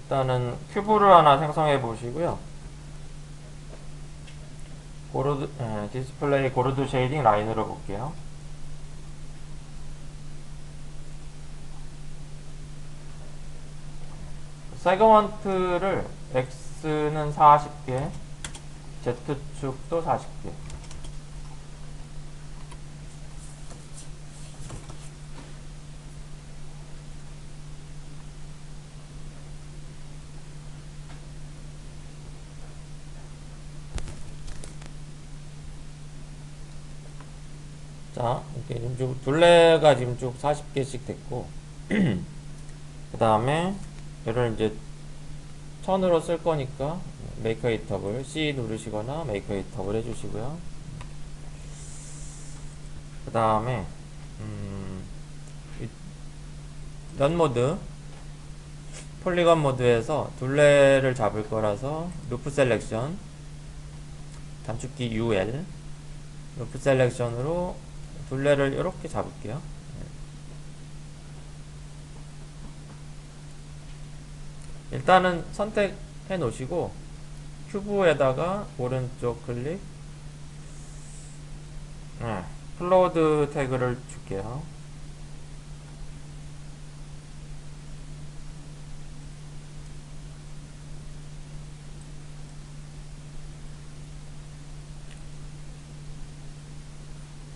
일단은 큐브를 하나 생성해 보시고요. 디스플레이 고르드 쉐이딩 라인으로 볼게요. 세그먼트를 X는 40개, Z축도 40개. 자, 이렇게 지금 쭉 둘레가 지금 쭉 40개씩 됐고, 그 다음에 얘를 이제 천으로 쓸 거니까 메이커 이터블 C 누르시거나 메이커 이터블 해주시고요. 그 다음에 런 모드, 폴리건 모드에서 둘레를 잡을 거라서 루프 셀렉션, 단축키 UL, 루프 셀렉션으로 둘레를 이렇게 잡을게요. 일단은 선택해 놓으시고 큐브에다가 오른쪽 클릭, 플로우드 태그를 줄게요.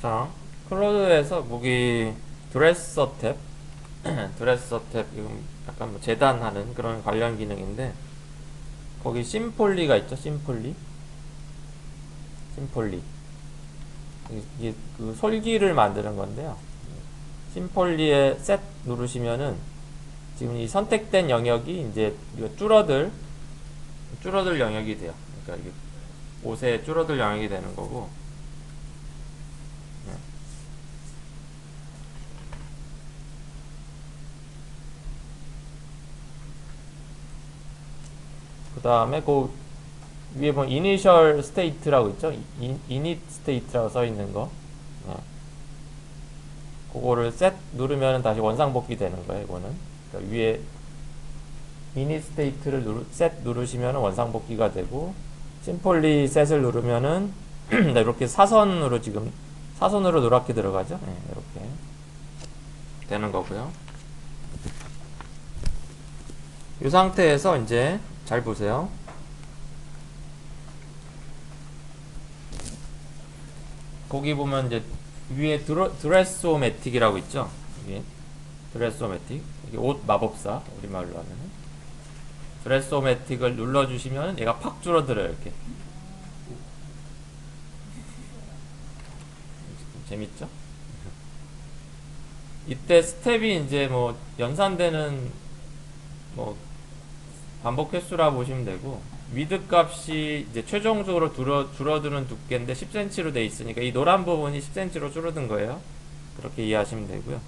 자, 클로드에서 무기 드레서 탭 드레서 탭, 이건 약간 뭐 재단하는 그런 관련 기능인데, 거기 심폴리가 있죠. 심폴리 이게 그 솔기를 만드는 건데요. 심폴리에 셋 누르시면은 지금 이 선택된 영역이 이제 줄어들 영역이 돼요. 그러니까 이게 옷에 줄어들 영역이 되는 거고, 그 다음에 그 위에 보면 이니셜 스테이트라고 있죠. 이닛 스테이트라고 써 있는 거, 그거를 셋 누르면 다시 원상복귀 되는 거예요. 이거는 그러니까 위에 이닛 스테이트를 셋 누르시면 원상복귀가 되고, 심폴리 셋을 누르면은 이렇게 사선으로 지금 사선으로 노랗게 들어가죠. 이렇게 되는 거고요. 이 상태에서 이제 잘 보세요. 거기 보면 이제 위에 드레소매틱이라고 있죠. 여기 드레소매틱, 이게 옷 마법사, 우리말로 하면 드레소매틱을 눌러주시면 얘가 팍 줄어들어요. 이렇게 재밌죠? 이때 스텝이 이제 뭐 연산되는 뭐 반복 횟수라 보시면 되고, 위드 값이 이제 최종적으로 줄어드는 두께인데 10cm로 돼 있으니까 이 노란 부분이 10cm로 줄어든 거예요. 그렇게 이해하시면 되고요.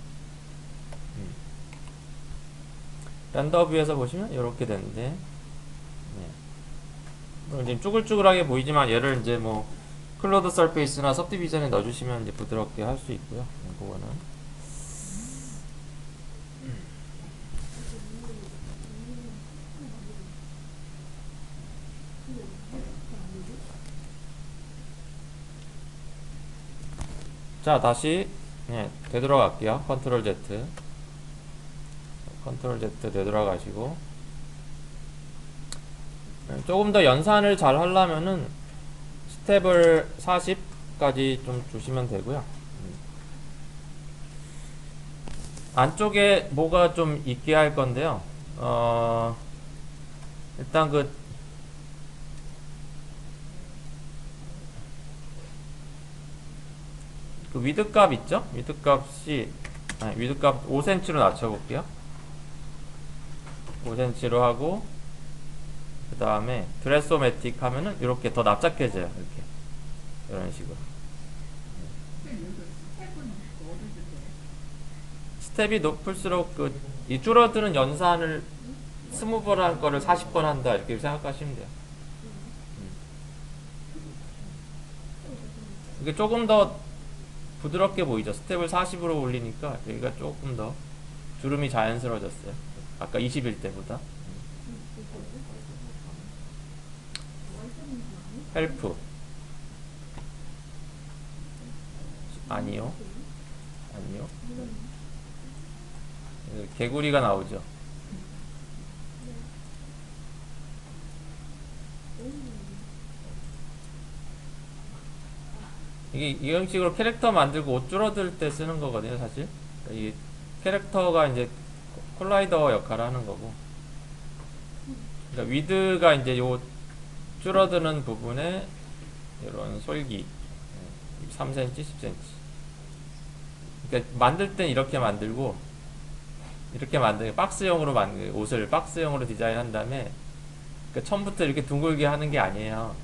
렌더 뷰에서 보시면 이렇게 되는데, 지금 쭈글쭈글하게 보이지만 얘를 이제 뭐 클로드 서페이스나 सब디비전에 넣어주시면 이제 부드럽게 할 수 있고요. 그거는 자, 다시 되돌아갈게요. 컨트롤 Z 되돌아가시고, 조금 더 연산을 잘 하려면은 스텝을 40까지 좀 주시면 되고요. 안쪽에 뭐가 좀 있게 할 건데요. 일단 그 위드 값 있죠? 위드 값 5cm로 낮춰볼게요. 5cm로 하고, 그 다음에 드레소매틱 하면은 이렇게 더 납작해져요. 이렇게 이런 식으로. 스텝이 높을수록 이 줄어드는 연산을 20번 한 거를 40번 한다, 이렇게 생각하시면 돼요. 이게 조금 더 부드럽게 보이죠. 스텝을 40으로 올리니까 여기가 조금 더 주름이 자연스러워졌어요. 아까 21대보다. 헬프 아니요. 아니요. 개구리가 나오죠. 이게 이런 식으로 캐릭터 만들고 옷 줄어들 때 쓰는 거거든요, 사실. 그러니까 이 캐릭터가 이제 콜라이더 역할을 하는 거고. 그러니까 위드가 이제 요 줄어드는 부분에 이런 솔기 3cm, 10cm. 그러니까 만들 땐 이렇게 만들고 이렇게 만드는 박스형으로 만든 옷을 박스형으로 디자인한 다음에 그러니까 처음부터 이렇게 둥글게 하는 게 아니에요.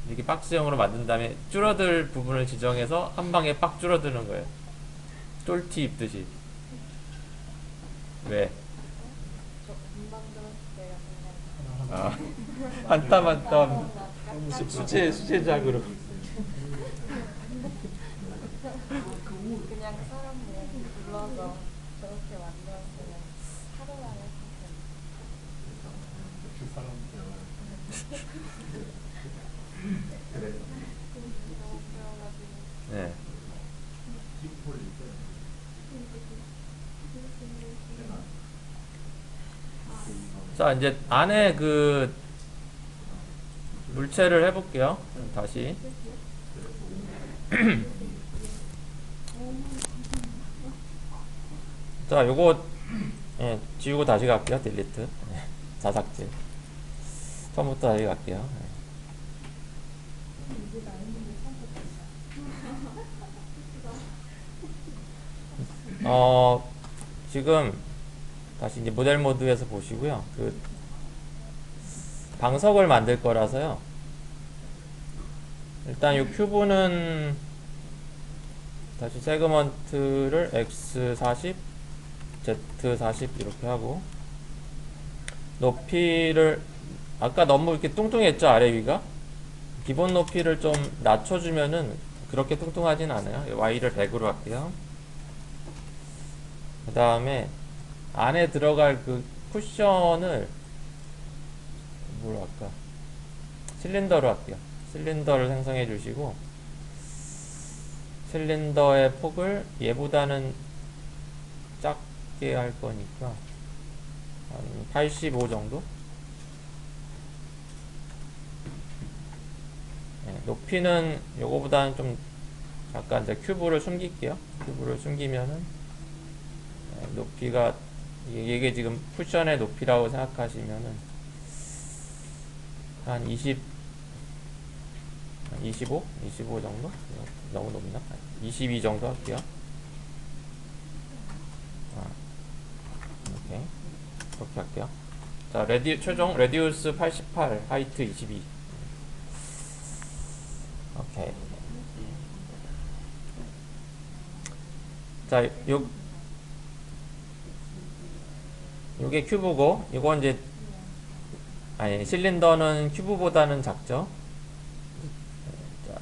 이렇게 박스형으로 만든 다음에 줄어들 부분을 지정해서 한 방에 빡 줄어드는 거예요. 쫄티 입듯이. 왜? 저 금방 들었을 때가 아, 한 땀 한 땀 수제작으로. 그냥 사람 몸 불러서 저렇게 만들었으면 하루 만에 했을 텐데. 너무 배워가지고. 네. 자, 이제 안에 그 물체를 해볼게요. 다시. 자, 요거 예, 지우고 다시 갈게요. 딜리트. 자삭제. 처음부터 다시 갈게요. 지금 다시 이제 모델 모드에서 보시고요. 그 방석을 만들 거라서요. 일단 이 큐브는 다시 세그먼트를 X40, Z40 이렇게 하고 높이를 아까 너무 이렇게 뚱뚱했죠, 아래 위가? 기본 높이를 좀 낮춰주면은 그렇게 뚱뚱하진 않아요. Y를 100으로 할게요. 그 다음에 안에 들어갈 그 쿠션을 뭘 할까? 실린더로 할게요. 실린더를 생성해 주시고 실린더의 폭을 얘보다는 작게 할 거니까 한 85 정도? 네, 높이는 요거보다는 좀 약간 이제 큐브를 숨길게요. 큐브를 숨기면은 네, 높이가 이게 지금 쿠션의 높이라고 생각하시면은 한 25 정도? 너무 높나? 22 정도 할게요. 이렇게 할게요. 자, 최종 레디우스 88, 하이트 22. 오케이. 자, 요게 큐브고, 이건 이제 아니, 실린더는 큐브보다는 작죠. 자,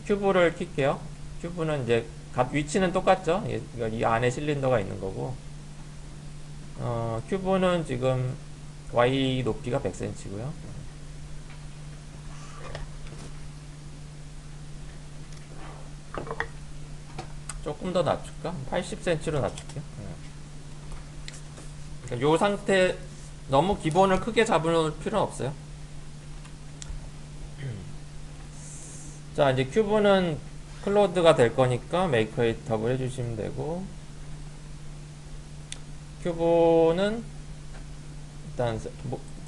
큐브를 킬게요. 큐브는 이제 위치는 똑같죠. 이 안에 실린더가 있는 거고. 큐브는 지금 Y 높이가 100cm고요. 조금 더 낮출까? 80cm로 낮출게요. 그러니까 요 상태 너무 기본을 크게 잡을 필요는 없어요. 자, 이제 큐브는 클로드가 될 거니까 메이커 잇업을 해주시면 되고, 큐브는 일단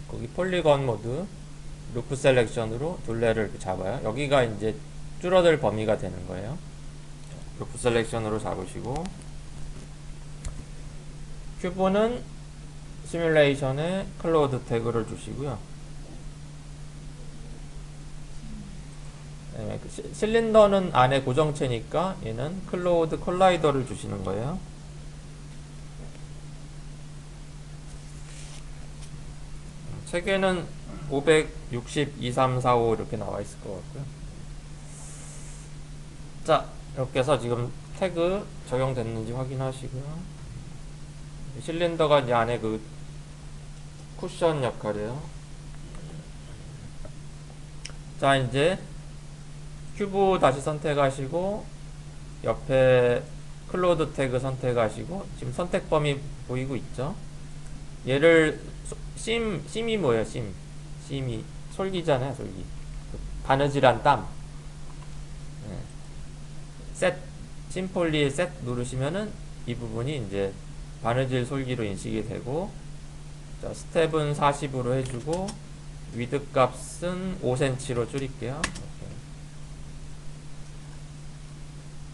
거기 폴리건 모드 루프 셀렉션으로 둘레를 이렇게 잡아요. 여기가 이제 줄어들 범위가 되는 거예요. 루프 셀렉션으로 잡으시고, 큐브는 시뮬레이션에 클로드 태그를 주시고요. 네, 실린더는 안에 고정체니까 얘는 클로드 콜라이더를 주시는 거예요. 책에는 560, 2345 이렇게 나와 있을 것 같고요. 자, 이렇게 해서 지금 태그 적용됐는지 확인하시고요. 실린더가 이제 안에 그 쿠션 역할이에요. 자, 이제 큐브 다시 선택하시고 옆에 클로드 태그 선택하시고 지금 선택 범위 보이고 있죠? 얘를 심이 뭐예요? 심이 솔기잖아요. 솔기. 바느질한 땀. 예. 셋 심폴리 셋 누르시면은 이 부분이 이제 바느질 솔기로 인식이 되고, 자, 스텝은 40으로 해주고 위드 값은 5cm로 줄일게요. 이렇게.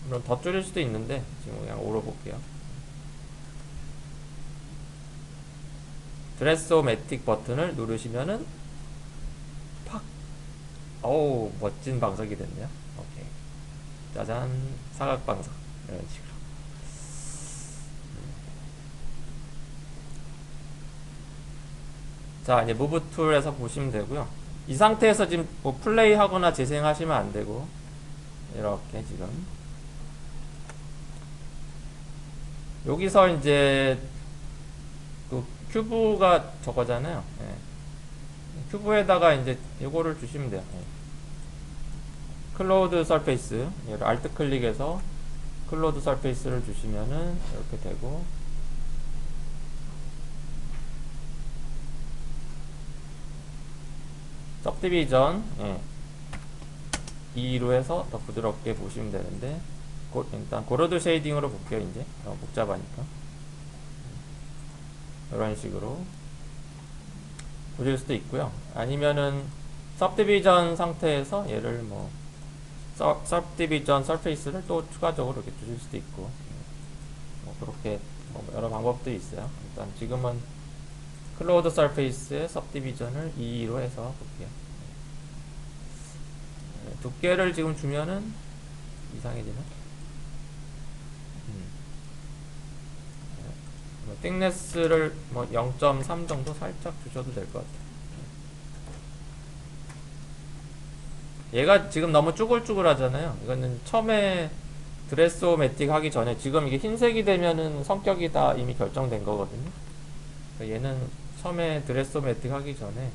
물론 더 줄일 수도 있는데 지금 그냥 5로 볼게요. 드레스오매틱 버튼을 누르시면은 팍! 어우, 멋진 방석이 됐네요. 오케이. 짜잔, 사각 방석. 이런 식으로. 자, 이제 무브 툴에서 보시면 되고요. 이 상태에서 지금 뭐 플레이 하거나 재생하시면 안 되고, 이렇게 지금 여기서 이제 그 큐브가 저거잖아요. 예. 큐브에다가 이제 이거를 주시면 돼요. 예. 클로드 서페이스, 얘를 알트 클릭해서 클로드 서페이스를 주시면은 이렇게 되고, सब디비전, 예. 2로 해서 더 부드럽게 보시면 되는데, 일단 고르드 쉐이딩으로 볼게요. 이제 복잡하니까 이런 식으로 보실 수도 있고요. 아니면은 सब디비전 상태에서 얘를 뭐 सब디비전 서페이스를 또 추가적으로 이렇게 주실 수도 있고, 뭐 그렇게 뭐 여러 방법들이 있어요. 일단 지금은 클로드 서페이스의 सब디비전을 2로 해서 볼게요. 두께를 지금 주면은 이상해지나? 띵네스를 뭐 0.3 정도 살짝 주셔도 될 것 같아요. 얘가 지금 너무 쭈글쭈글 하잖아요. 이거는 처음에 드레스오매틱 하기 전에, 지금 이게 흰색이 되면은 성격이 다 이미 결정된 거거든요. 그러니까 얘는 처음에 드레스오매틱 하기 전에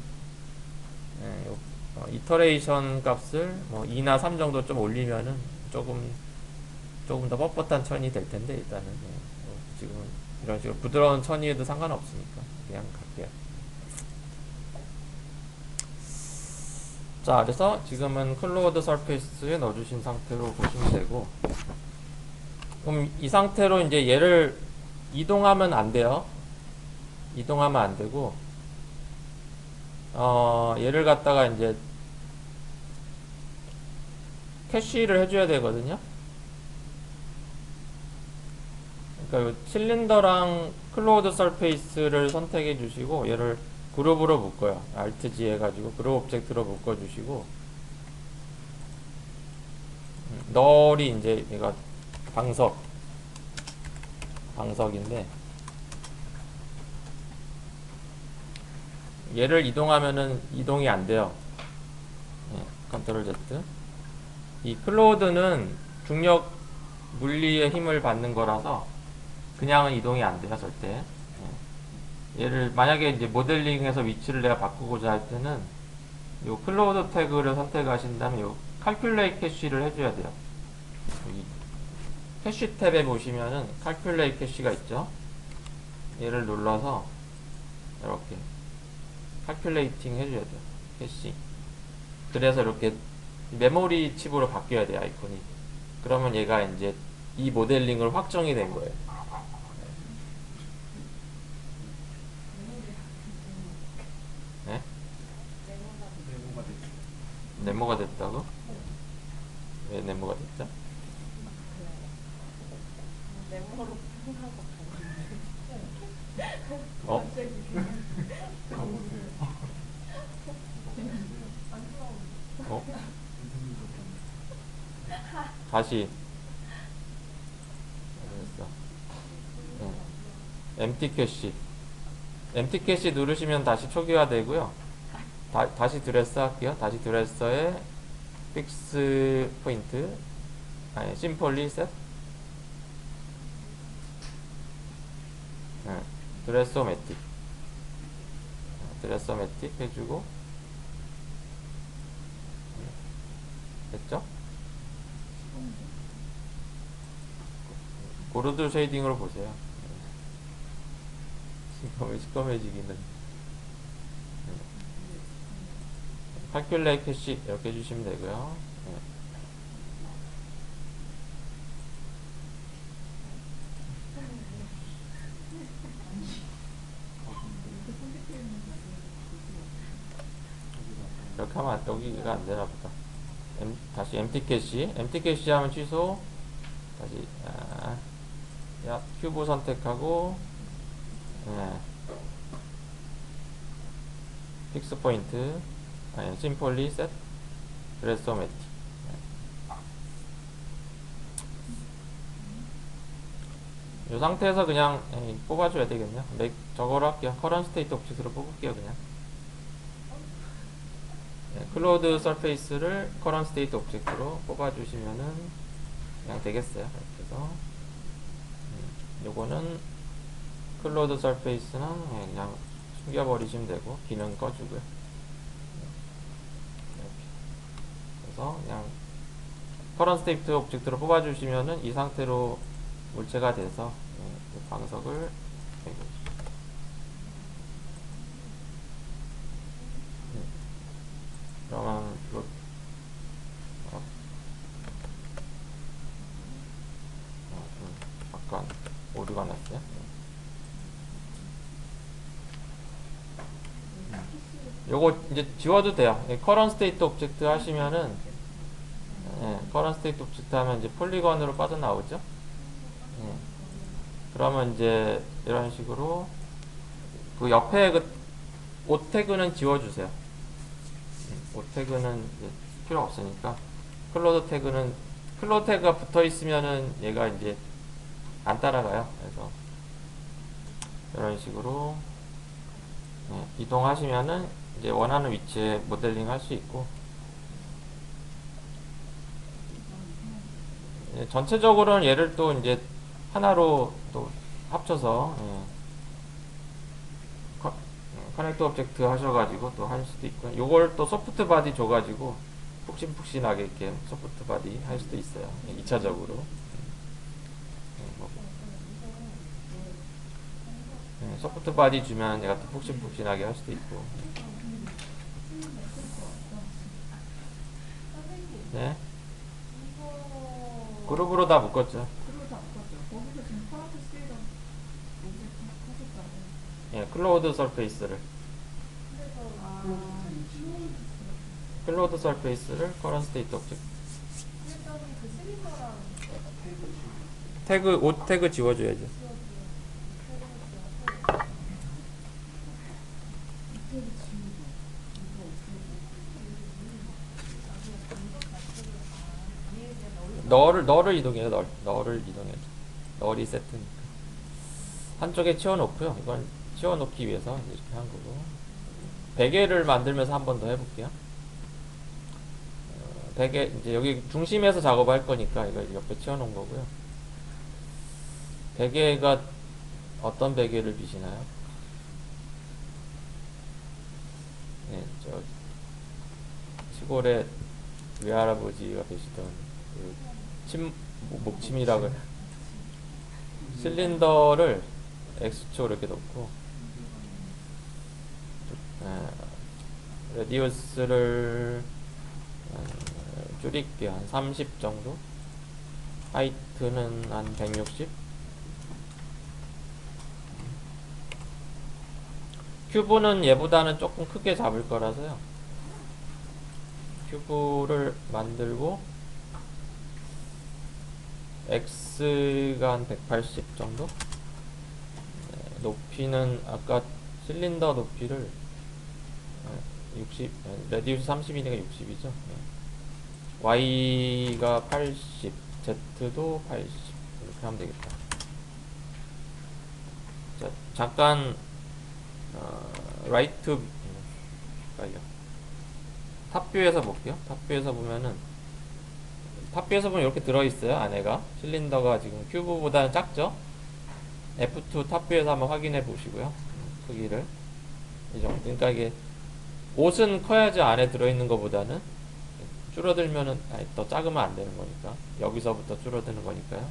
이터레이션 값을 뭐 2나 3 정도 좀 올리면은 조금 더 뻣뻣한 천이 될 텐데, 일단은 지금은 이런 식으로 부드러운 천이에도 상관없으니까 그냥 갈게요. 자, 그래서 지금은 클로드 서페이스에 넣어주신 상태로 보시면 되고, 그럼 이 상태로 이제 얘를 이동하면 안 돼요. 이동하면 안 되고, 얘를 갖다가 이제 캐시를 해줘야 되거든요. 그러니까 이 실린더랑 클로드 서페이스를 선택해 주시고 얘를 그룹으로 묶어요. Alt G 해가지고 그룹 오브젝트로 묶어 주시고, 널이 이제 얘가 방석인데, 얘를 이동하면은 이동이 안 돼요. 컨트롤 Z. 이 클로드는 중력 물리의 힘을 받는 거라서 그냥은 이동이 안 돼요, 절대. 얘를 만약에 이제 모델링해서 위치를 내가 바꾸고자 할 때는 요 클로드 태그를 선택하신 다음에 요 칼큘레이트 캐시를 해줘야 돼요. 여기 캐시 탭에 보시면은 칼큘레이트 캐시가 있죠. 얘를 눌러서 이렇게 칼큘레이팅 해줘야 돼요. 캐시. 그래서 이렇게 메모리 칩으로 바뀌어야 돼요, 아이콘이. 그러면 얘가 이제 이 모델링을 확정이 된 거예요. 네? 네모가 됐다고? 왜 네모가 됐죠? 네모로 어? 어? 다시. 됐어. empty 캐시. empty 캐시 누르시면 다시 초기화 되고요. 다시 드레스 할게요. 다시 드레서에 픽스 포인트, 아니 심플리 셋, 드레스오매틱. 드레서매틱 해주고 됐죠? 고르드 쉐이딩으로 보세요. 시꺼매지기는 칼큘레이트 캐시 이렇게 해주시면 되고요. 이렇게 하면 여기가 안 되나 보다. 다시 empty 캐시 하면 취소. 다시 큐브 선택하고 픽스 포인트 심플리 셋 드레서매틱. 이 상태에서 그냥 뽑아줘야 되겠네요. 저거로 할게요. 커런트 스테이트 옵젝트로 뽑을게요. 그냥 클로드 서페이스를 커런트 스테이트 옵젝트로 뽑아주시면은 그냥 되겠어요. 이렇게 해서 요거는 클로드 서페이스는 그냥 숨겨버리시면 되고 기능 꺼주고요. 이렇게 그래서 그냥 커런트 스테이트 옵젝트로 뽑아주시면은 이 상태로 물체가 돼서 그 방석을 그러면 잠깐 오류가 났어요. 요거 이제 지워도 돼요. 커런트 스테이트 옵젝트 하시면은 커런트 스테이트 옵젝트 하면 이제 폴리건으로 빠져나오죠. 그러면 이제 이런 식으로 그 옆에 그 옷 태그는 지워주세요. 옷 태그는 이제 필요 없으니까 클로드 태그가 붙어 있으면은 얘가 이제 안 따라가요. 그래서 이런 식으로 이동하시면은 이제 원하는 위치에 모델링 할 수 있고 전체적으로는 얘를 또 이제 하나로 또 합쳐서 커넥터 오브젝트 하셔가지고 또 할 수도 있고 요걸 또 소프트 바디 줘가지고 푹신푹신하게 이렇게 소프트 바디 할 수도 있어요. 2차적으로 소프트 바디 주면 얘가 또 푹신푹신하게 할 수도 있고. 네, 그룹으로 다 묶었죠. 클로우드 서페이스를 커런트 스테이트 옵젝트 옷 태그 지워줘야죠. 너를 이동해요. 너를 이동해야죠. 너리 세트니까 한쪽에 치워놓고요. 이건 치워놓기 위해서 이렇게 한 거고, 베개를 만들면서 한 번 더 해볼게요. 베개 이제 여기 중심에서 작업할 거니까 이걸 옆에 치워놓은 거고요. 베개가 어떤 베개를 비시나요? 네, 저 시골에 외할아버지가 계시던 그 목침이라고 해요. 실린더를 X축으로 이렇게 놓고 레디우스를 줄일게요. 한 30 정도. 하이트는 한 160. 큐브는 얘보다는 조금 크게 잡을 거라서요. 큐브를 만들고 X가 한 180 정도. 높이는 아까 실린더 높이를 60, 레디우스 30이니까 60이죠. Y가 80, Z도 80 이렇게 하면 되겠다. 자, 잠깐 라이트 탑뷰에서 볼게요. 탑뷰에서 보면 이렇게 들어있어요. 안에가 실린더가 지금 큐브보다는 작죠. F2 탑뷰에서 한번 확인해 보시고요. 크기를 이 정도. 그러니까 이게 옷은 커야지 안에 들어있는 것보다는 줄어들면은 아니, 더 작으면 안 되는 거니까 여기서부터 줄어드는 거니까요.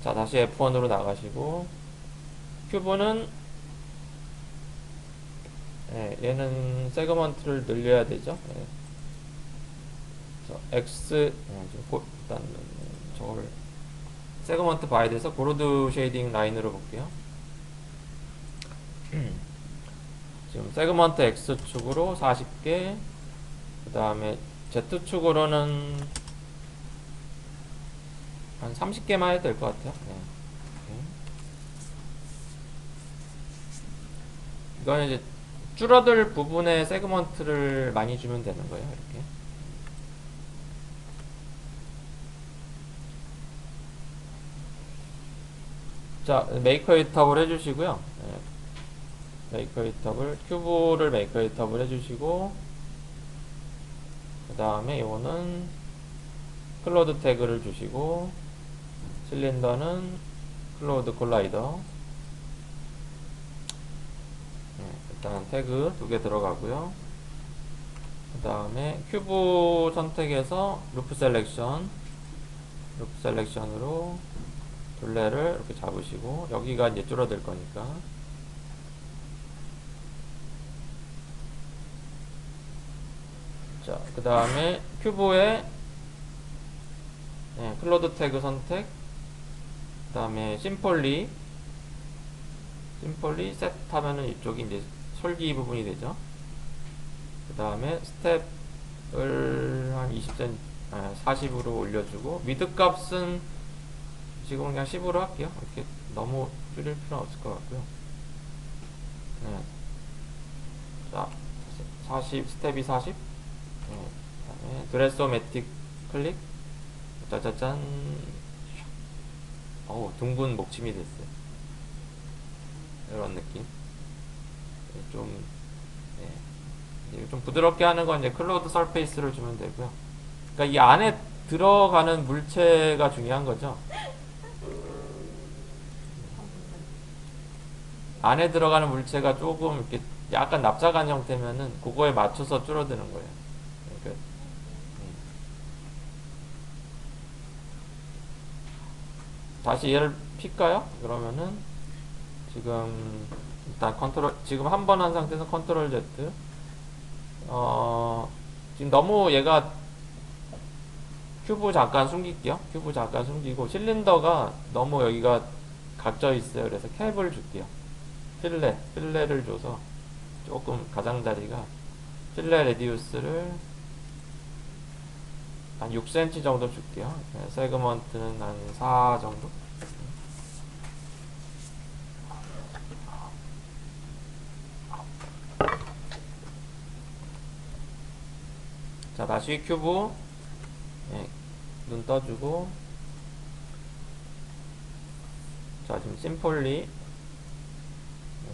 자, 다시 F1으로 나가시고 큐브는 예, 얘는 세그먼트를 늘려야 되죠. 예. X 일단 저걸 세그먼트 봐야 돼서 고로드 쉐이딩 라인으로 볼게요. 지금 세그먼트 X축으로 40개, 그 다음에 Z축으로는 한 30개만 해도 될 것 같아요. 네. 이거는 이제 줄어들 부분에 세그먼트를 많이 주면 되는 거예요. 이렇게. 자, 메이커 이탑을 해주시고요. 네. 메이커 이탑을, 큐브를 메이커 이탑을 해주시고, 그 다음에 이거는 클로드 태그를 주시고, 실린더는 클로드 콜라이더. 네, 일단 태그 2개 들어가고요. 그 다음에 큐브 선택해서 루프 셀렉션으로 둘레를 이렇게 잡으시고, 여기가 이제 줄어들 거니까. 자, 그 다음에 큐브에 네, 클로드 태그 선택, 그 다음에 심폴리 셋 하면은 이쪽이 이제 솔기 부분이 되죠. 그 다음에 스텝을 한 20cm, 40으로 올려주고, 미드 값은 지금 그냥 10으로 할게요. 이렇게 너무 줄일 필요는 없을 것 같고요. 네. 자, 40, 스텝이 40. 네. 그 다음에 드레소매틱 클릭. 짜자잔. 어우, 둥근 목침이 됐어요. 이런 느낌. 좀, 네. 좀 부드럽게 하는 건 이제 클로드 서페이스를 주면 되고요. 그러니까 이 안에 들어가는 물체가 중요한 거죠. 안에 들어가는 물체가 조금 이렇게 약간 납작한 형태면은 그거에 맞춰서 줄어드는 거예요. 그러니까 다시 얘를 필까요? 그러면은 지금 일단 컨트롤, 지금 한 번 한 상태에서 컨트롤 Z. 지금 너무 얘가 큐브 잠깐 숨길게요. 큐브 잠깐 숨기고, 실린더가 너무 여기가 각져 있어요. 그래서 캡을 줄게요. 필레를 줘서 조금 가장자리가, 필레 레디우스를 한 6cm 정도 줄게요. 네, 세그먼트는 한 4 정도. 자, 다시 큐브, 네, 눈 떠주고, 자, 지금 심폴리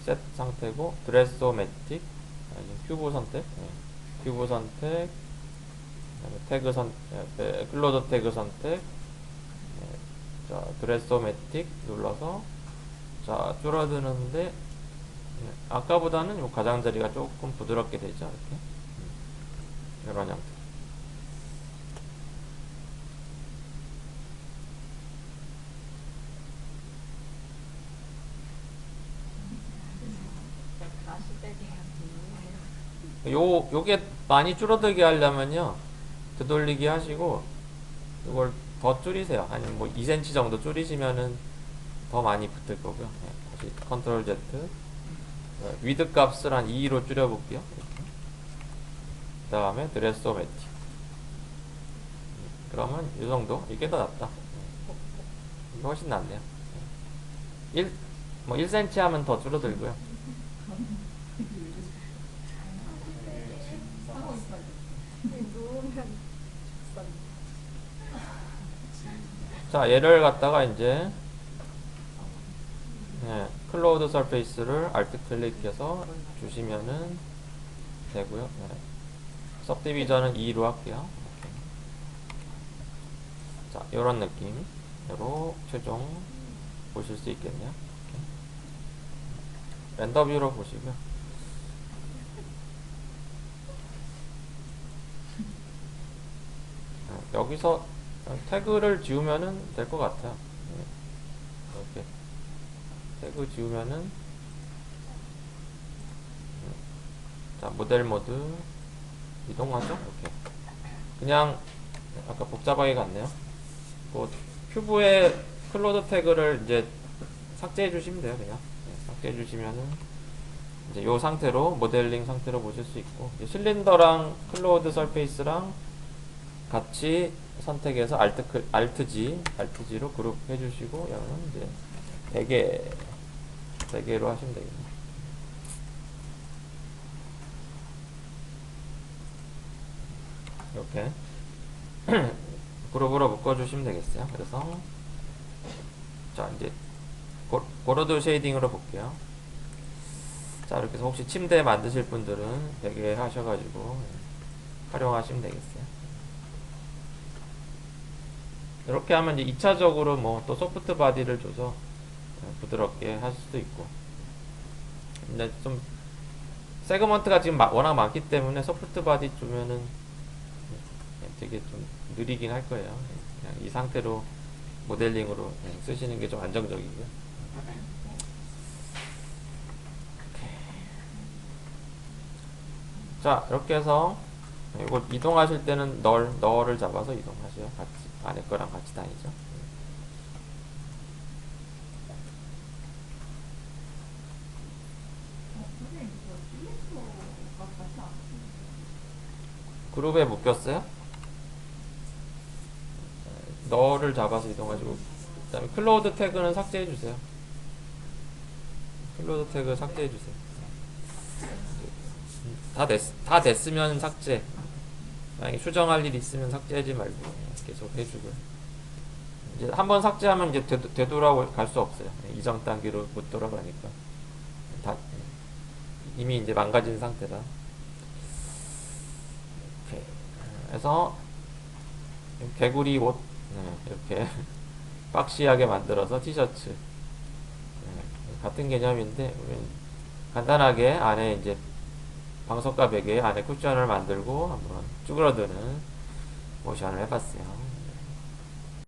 셋 상태고, 드레소매틱, 지금 큐브 선택, 큐브 선택, 태그 클로드 태그 선택, 자, 드레소매틱 눌러서, 자, 줄어드는데, 아까보다는 요 가장자리가 조금 부드럽게 되죠. 이렇게. 이런 형태. 요게 많이 줄어들게 하려면요, 되돌리기 하시고 이걸 더 줄이세요. 아니면 뭐 2cm 정도 줄이시면은 더 많이 붙을 거고요. 네, 다시 컨트롤 Z. 위드 값을 한 2로 줄여볼게요. 그 다음에 드레소매틱. 그러면 이 정도. 이게 더 낫다. 이게 훨씬 낫네요. 1cm 하면 더 줄어들고요. 누우면 자, 얘를 갖다가 이제 클로우드 서페이스를 알트 클릭해서 주시면은 되고요. सब디비전은 2로 할게요. 자, 요런 느낌으로 최종 보실 수 있겠네요. 랜덤뷰로 보시고요. 여기서 태그를 지우면은 될 것 같아요. 이렇게 태그 지우면은 자, 모델 모드 이동하죠. 이렇게 그냥 아까 복잡하게 갔네요. 뭐 큐브의 클로드 태그를 이제 삭제해 주시면 돼요. 그냥 삭제해 주시면은 이제 요 상태로 모델링 상태로 보실 수 있고, 실린더랑 클로드 서페이스랑 같이 선택해서 Alt G로 그룹 해주시고, 얘는 이제 4개로 하시면 되겠네요. 이렇게 그룹으로 묶어주시면 되겠어요. 그래서 자, 이제 고로드 쉐이딩으로 볼게요. 자, 이렇게 해서 혹시 침대 만드실 분들은 베개 하셔가지고 활용하시면 되겠어요. 이렇게 하면 이제 2차적으로 뭐 또 소프트 바디를 줘서 부드럽게 하실 수도 있고, 근데 좀 세그먼트가 지금 워낙 많기 때문에 소프트 바디 주면은 되게 좀 느리긴 할 거예요. 그냥 이 상태로 모델링으로 쓰시는 게 좀 안정적이고요. 자, 이렇게 해서 이거 이동하실 때는 널을 잡아서 이동하세요. 같이 안에 거랑 같이 다니죠. 그룹에 묶였어요? 널을 잡아서 이동하시고, 그 다음에 클로드 태그는 삭제해주세요. 클로드 태그 삭제해주세요. 다 됐으면 삭제. 만약에 수정할 일 있으면 삭제하지 말고 계속 해주고요. 이제 한번 삭제하면 이제 되돌아갈 수 없어요. 이전 단계로 못 돌아가니까. 이미 이제 망가진 상태다. 이렇게. 그래서 개구리 옷 이렇게 박시하게 만들어서 티셔츠 같은 개념인데, 간단하게 안에 이제 방석과 베개 안에 쿠션을 만들고 한번 쭈그러드는 모션을 해봤어요.